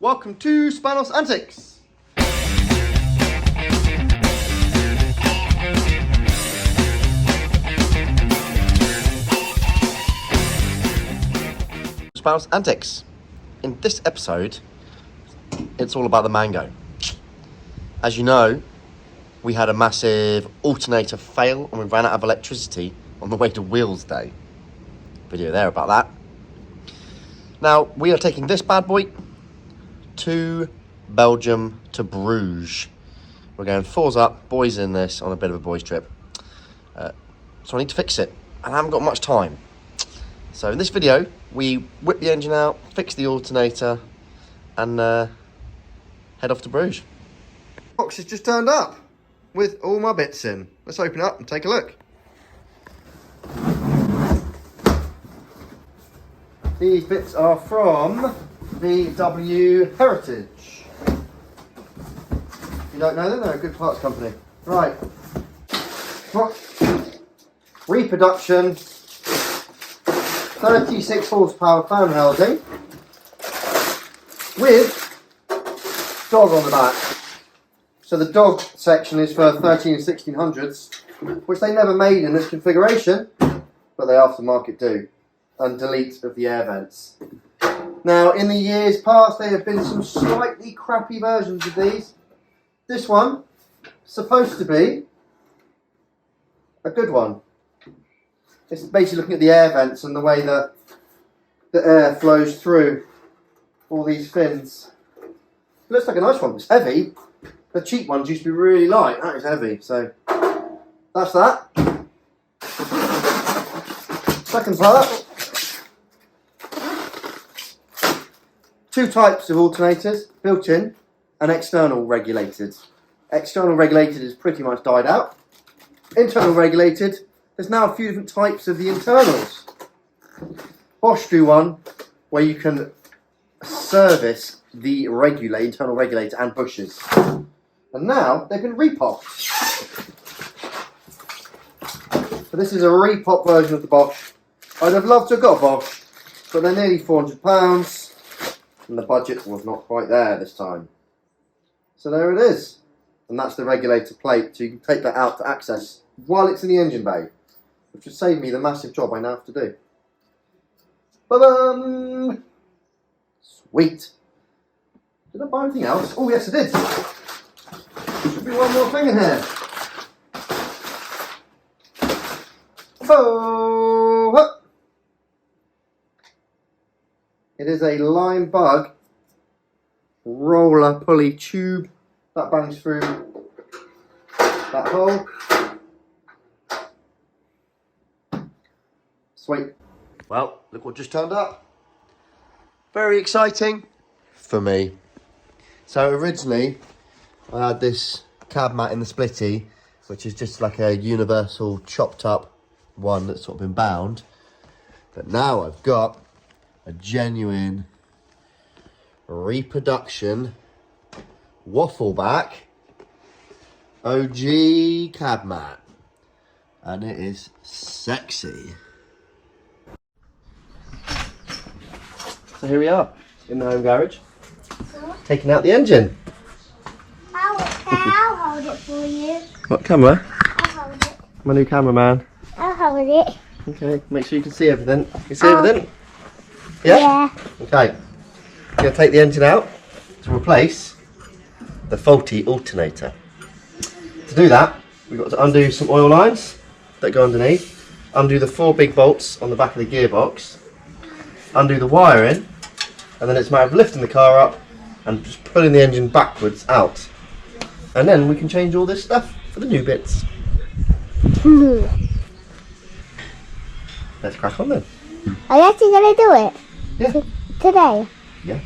Welcome to Spanos Antics. Spanos Antics. In this episode, it's all about the mango. As you know, we had a massive alternator fail and we ran out of electricity on the way to Wheels Day. Video there about that. Now, we are taking this bad boy to Belgium, to Bruges. We're going fours up, boys in this, on a bit of a boys trip. So I need to fix it, and I haven't got much time. So in this video, we whip the engine out, fix the alternator, and head off to Bruges. Box has just turned up with all my bits in. Let's open it up and take a look. These bits are from VW Heritage. If you don't know them, they're a good parts company. Right. Reproduction 36 horsepower fan housing with dog on the back. So the dog section is for 13 and 1600s, which they never made in this configuration, but they aftermarket do, and delete of the air vents. Now, in the years past, there have been some slightly crappy versions of these. This one, supposed to be a good one. It's basically looking at the air vents and the way that the air flows through all these fins. It looks like a nice one. It's heavy. The cheap ones used to be really light. That is heavy. So that's that. Second part. Two types of alternators, built-in and external regulated. External regulated has pretty much died out. Internal regulated, there's now a few different types of the internals. Bosch do one where you can service the internal regulator and bushes. And now they've been repopped. So this is a repop version of the Bosch. I'd have loved to have got a Bosch, but they're nearly £400. And the budget was not quite there this time. So there it is. And that's the regulator plate, so you can take that out to access while it's in the engine bay, which would save me the massive job I now have to do. Ba-dum! Sweet. Did I buy anything else? Oh yes I did. Should be one more thing in here. Oh! Huh. It is a lime bug roller pulley tube that bangs through that hole. Sweet. Well, look what just turned up. Very exciting for me. So originally I had this cab mat in the splitty, which is just like a universal chopped up one that's sort of been bound. But now I've got a genuine reproduction waffle back OG cab mat, and it is sexy. So here we are in the home garage, taking out the engine. I'll hold it for you. What camera? I'll hold it. My new cameraman. I'll hold it. Okay, make sure you can see everything. You can see everything? Yeah? Okay. I'm going to take the engine out to replace the faulty alternator. To do that, we've got to undo some oil lines that go underneath, undo the 4 big bolts on the back of the gearbox, undo the wiring, and then it's a matter of lifting the car up and just pulling the engine backwards out. And then we can change all this stuff for the new bits. Let's crack on then. Are you actually going to do it? Yeah. Today? Yeah.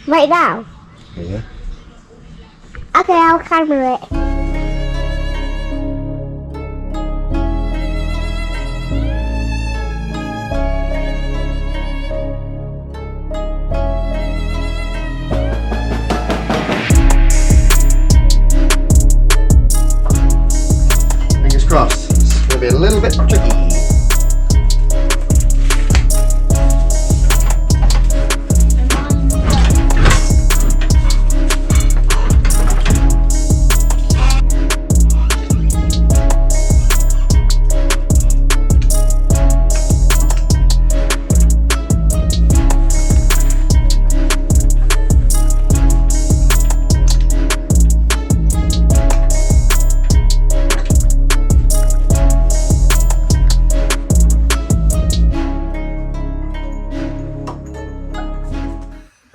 Right now? Yeah. Okay, I'll camera it. Fingers crossed. It's going to be a little bit tricky.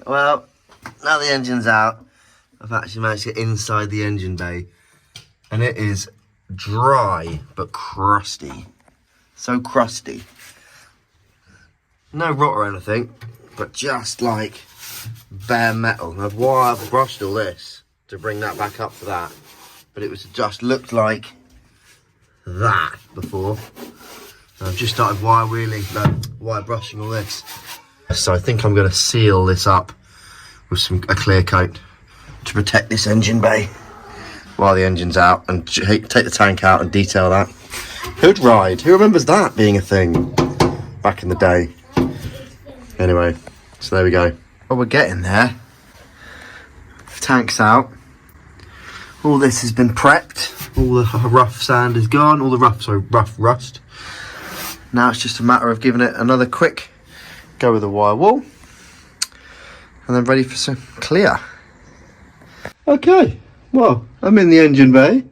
Well, now the engine's out, I've actually managed to get inside the engine bay, and it is dry but crusty. So crusty. No rot or anything, but just like bare metal. I've brushed all this to bring that back up for that, but it was just looked like that before. And I've just started wire brushing all this. So I think I'm going to seal this up with a clear coat to protect this engine bay while the engine's out, and take the tank out and detail that. Hood ride, who remembers that being a thing back in the day? Anyway, so there we go. Well, we're getting there. Tank's out. All this has been prepped. All the rough sand is gone. All the rough rust. Now it's just a matter of giving it another quick go with the wire wool, and then ready for some clear. Okay, well, I'm in the engine bay.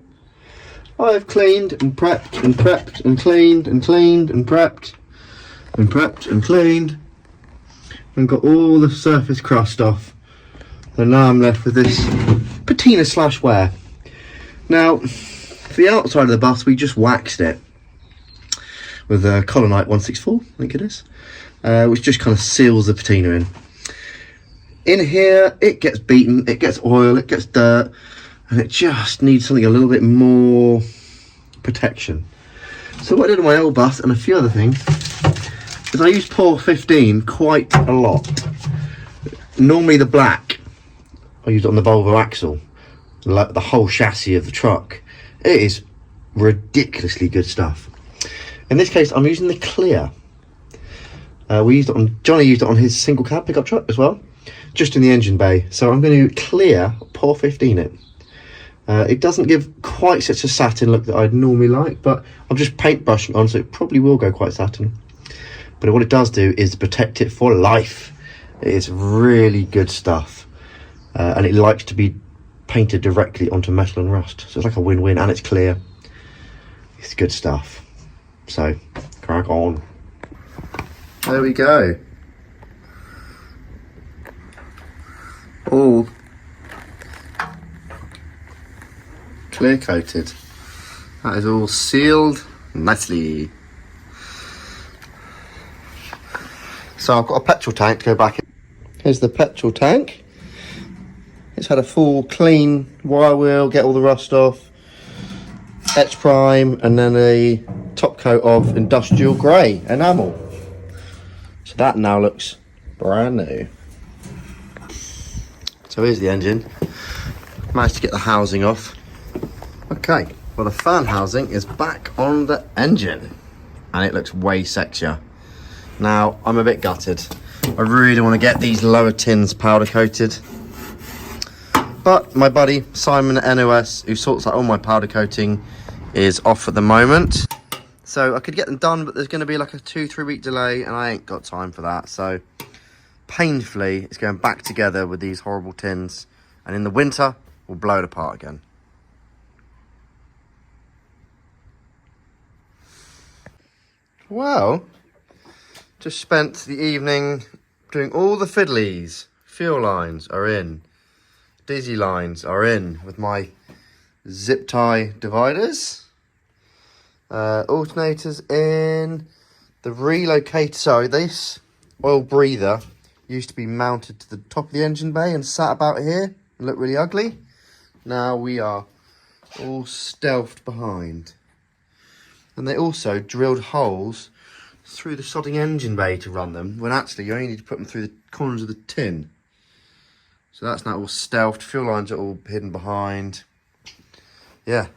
I've cleaned and prepped and prepped and cleaned and cleaned and prepped and prepped and cleaned, and got all the surface crust off. And now I'm left with this patina / wear. Now, for the outside of the bus, we just waxed it with a Colonite 164, I think it is, which just kind of seals the patina in. In here, it gets beaten, it gets oil, it gets dirt, and it just needs something a little bit more protection. So what I did on my old bus and a few other things is I used Pour 15 quite a lot. Normally the black, I used it on the Volvo axle, like the whole chassis of the truck. It is ridiculously good stuff. In this case, I'm using the clear. Johnny used it on his single cab pickup truck as well, just in the engine bay. So I'm going to clear Pour 15 it. It doesn't give quite such a satin look that I'd normally like, but I'm just paintbrushing on, so it probably will go quite satin. But what it does do is protect it for life. It is really good stuff, and it likes to be painted directly onto metal and rust. So it's like a win-win, and it's clear. It's good stuff. So, crack on. There we go. All clear coated. That is all sealed nicely. So I've got a petrol tank to go back in. Here's the petrol tank. It's had a full clean wire wheel, get all the rust off, etch prime, and then a top coat of industrial grey enamel. So that now looks brand new. So here's the engine. Managed to get the housing off. Okay, well the fan housing is back on the engine, and it looks way sexier. Now, I'm a bit gutted. I really want to get these lower tins powder coated, but my buddy Simon at NOS, who sorts out all my powder coating, is off at the moment. So I could get them done, but there's going to be like a 2-3 week delay, and I ain't got time for that. So painfully, it's going back together with these horrible tins, and in the winter, we'll blow it apart again. Well, just spent the evening doing all the fiddlies. Fuel lines are in. Daisy lines are in with my zip tie dividers. Alternators in. The relocator, sorry, this oil breather used to be mounted to the top of the engine bay and sat about here and looked really ugly. Now we are all stealthed behind. And they also drilled holes through the sodding engine bay to run them, when actually you only need to put them through the corners of the tin. So that's now all stealthed. Fuel lines are all hidden behind. Yeah,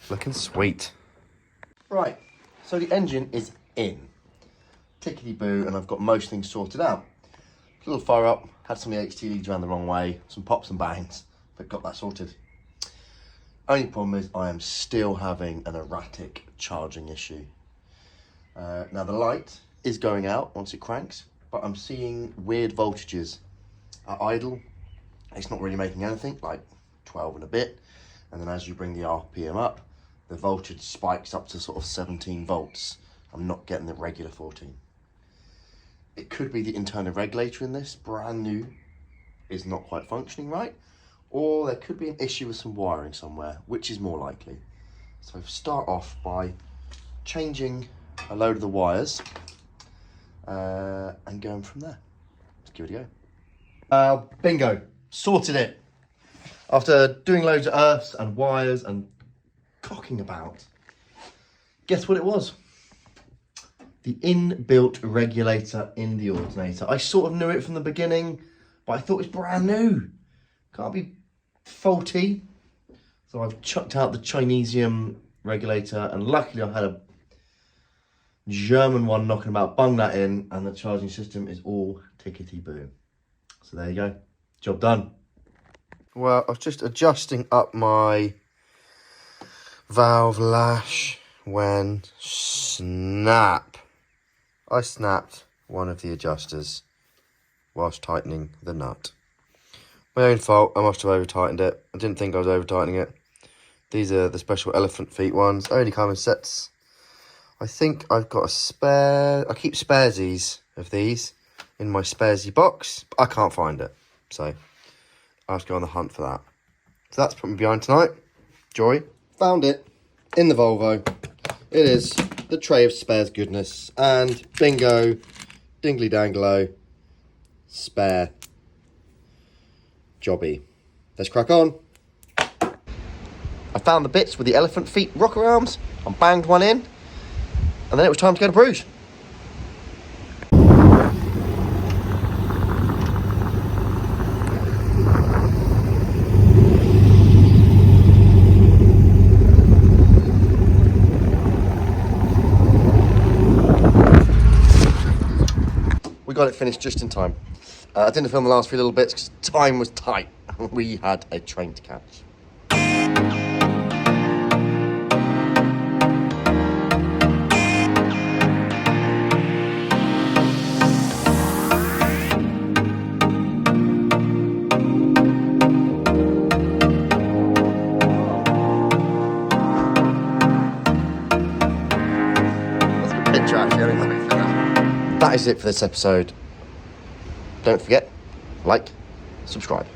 looking sweet. Right, so the engine is in. Tickety-boo, and I've got most things sorted out. A little fire up, had some of the HT leads around the wrong way, some pops and bangs, but got that sorted. Only problem is I am still having an erratic charging issue. Now the light is going out once it cranks, but I'm seeing weird voltages. At idle, it's not really making anything, like 12 and a bit. And then as you bring the RPM up, the voltage spikes up to sort of 17 volts. I'm not getting the regular 14. it could be the internal regulator in this, brand new, is not quite functioning right. Or there could be an issue with some wiring somewhere, which is more likely. So start off by changing a load of the wires and going from there. Let's give it a go. Bingo, sorted it. After doing loads of earths and wires and cocking about, guess what it was? The inbuilt regulator in the alternator. I sort of knew it from the beginning, but I thought it was brand new. Can't be faulty. So I've chucked out the Chinesium regulator, and luckily I had a German one knocking about, bung that in, and the charging system is all tickety-boo. So there you go, job done. Well, I was just adjusting up my valve lash when snap. I snapped one of the adjusters whilst tightening the nut. My own fault, I must have over-tightened it. I didn't think I was over-tightening it. These are the special elephant feet ones. Only come in sets. I think I've got a spare. I keep sparesies of these in my sparesy box, but I can't find it. So I have to go on the hunt for that. So that's put me behind tonight. Joy. Found it in the Volvo. It is the tray of spares goodness. And bingo, dingly danglo, spare jobby. Let's crack on. I found the bits with the elephant feet rocker arms and banged one in, and then it was time to go to Bruges. We got it finished just in time. I didn't film the last few little bits because time was tight. We had a train to catch. That is it for this episode. Don't forget, like, subscribe.